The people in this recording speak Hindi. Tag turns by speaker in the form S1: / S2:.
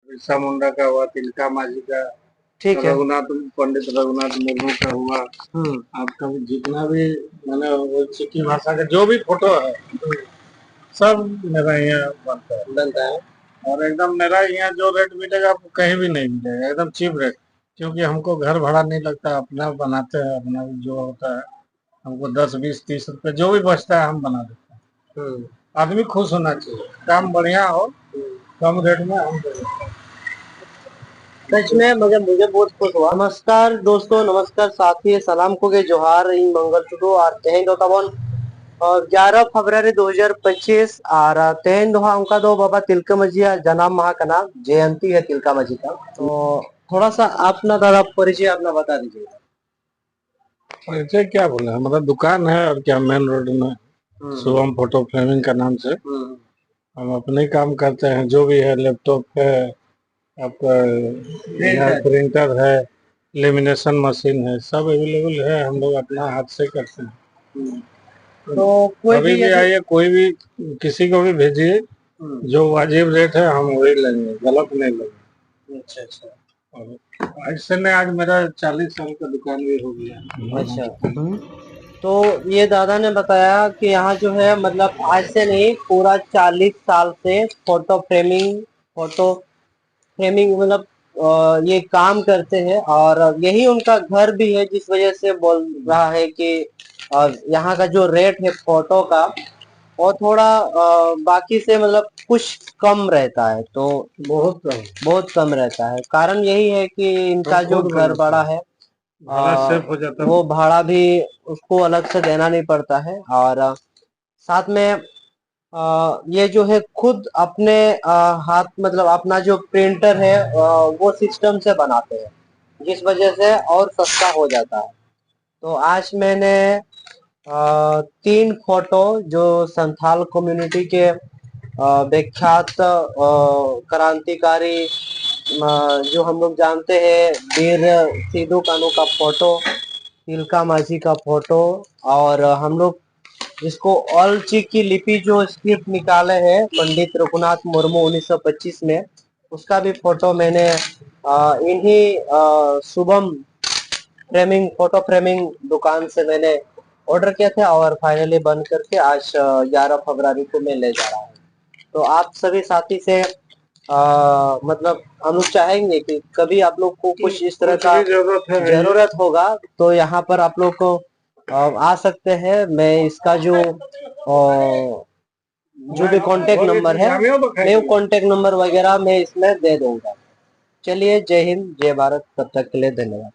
S1: बिरसा मुंडा का हुआ, तिलका मांझी का,
S2: ठीक है।
S1: रघुनाथ पंडित रघुनाथ मुर्मू का हुआ। आपका भी जितना भी मैंने वो सिक्की भाषा का जो भी फोटो है सब मेरा यहाँ बनता है। और एकदम मेरा यहाँ जो रेट मिलेगा आपको कहीं भी नहीं मिलेगा, एकदम चीप रेट। क्योंकि हमको घर भाड़ा नहीं लगता, अपना बनाते हैं, अपना जो होता है हमको 10 20 30 रुपए जो भी बचता है हम बना देते हैं। आदमी खुश होना चाहिए, काम बढ़िया हो, कम रेट में हम दे देते हैं।
S2: सच में मुझे बहुत खुश हुआ। नमस्कार दोस्तों, नमस्कार साथी, सलाम को के जोहार इन मंगल सुडो और तेहें दो तबन और 11 फरवरी 2025 और तेहें दो उनका दो बाबा तिलका मांझी जनाब महा का नाम जयंती है तिलका मांझी का। तो थोड़ा सा अपना दादा परिचय अपना बता दीजिए।
S1: ऐसे क्या बोले, हमारा दुकान है और क्या मेन रोड में शुभम फोटो फ्रेमिंग का नाम से हम अपने ही काम करते हैं। जो भी है, लैपटॉप है आपका, प्रिंटर है, लेमिनेशन मशीन है, सब अवेलेबल है। हम लोग अपना हाथ से करते हैं।
S2: तो कोई
S1: कभी भी आइए, कोई भी किसी को भी भेजिए, जो वाजिब रेट है हम वही लेंगे, गलत नहीं लेंगे।
S2: अच्छा अच्छा।
S1: और ऐसे में आज मेरा 40 साल का दुकान भी हो गया।
S2: अच्छा। तो ये दादा ने बताया कि यहाँ जो है मतलब आज से नहीं पूरा 40 साल से फोटो फ्रेमिंग मतलब ये काम करते हैं और यही उनका घर भी है, जिस वजह से बोल रहा है कि यहाँ का जो रेट है फोटो का वो थोड़ा बाकी से मतलब कुछ कम रहता है। तो बहुत कम रहता है। कारण यही है कि इनका जो घर बड़ा है,
S1: सेफ हो जाता है।
S2: वो भाड़ा भी उसको अलग से देना नहीं पड़ता है। और साथ में ये जो है खुद अपने हाथ मतलब अपना जो प्रिंटर है वो सिस्टम से बनाते हैं, जिस वजह से और सस्ता हो जाता है। तो आज मैंने 3 फोटो जो संथाल कम्युनिटी के विख्यात क्रांतिकारी जो हम लोग जानते हैं वीर सिद्धू कान्हू का फोटो, तिलका मांझी का फोटो, और हम लोग जिसको ऑलची की लिपि जो स्क्रिप्ट निकाले हैं पंडित रघुनाथ मुर्मू 1925 में, उसका भी फोटो मैंने इन्हीं शुभम फोटो फ्रेमिंग दुकान से मैंने ऑर्डर किया था और फाइनली बन करके आज 11 फरवरी को मैं ले जा रहा हूँ। तो आप सभी साथी से मतलब हम लोग चाहेंगे कि कभी आप लोग को कुछ इस तरह का जरूरत होगा तो यहाँ पर आप लोग को आ सकते हैं। मैं इसका जो भी कांटेक्ट नंबर है मैं कांटेक्ट नंबर वगैरह मैं इसमें दे दूंगा। चलिए, जय हिंद जय भारत, तब तक के लिए धन्यवाद।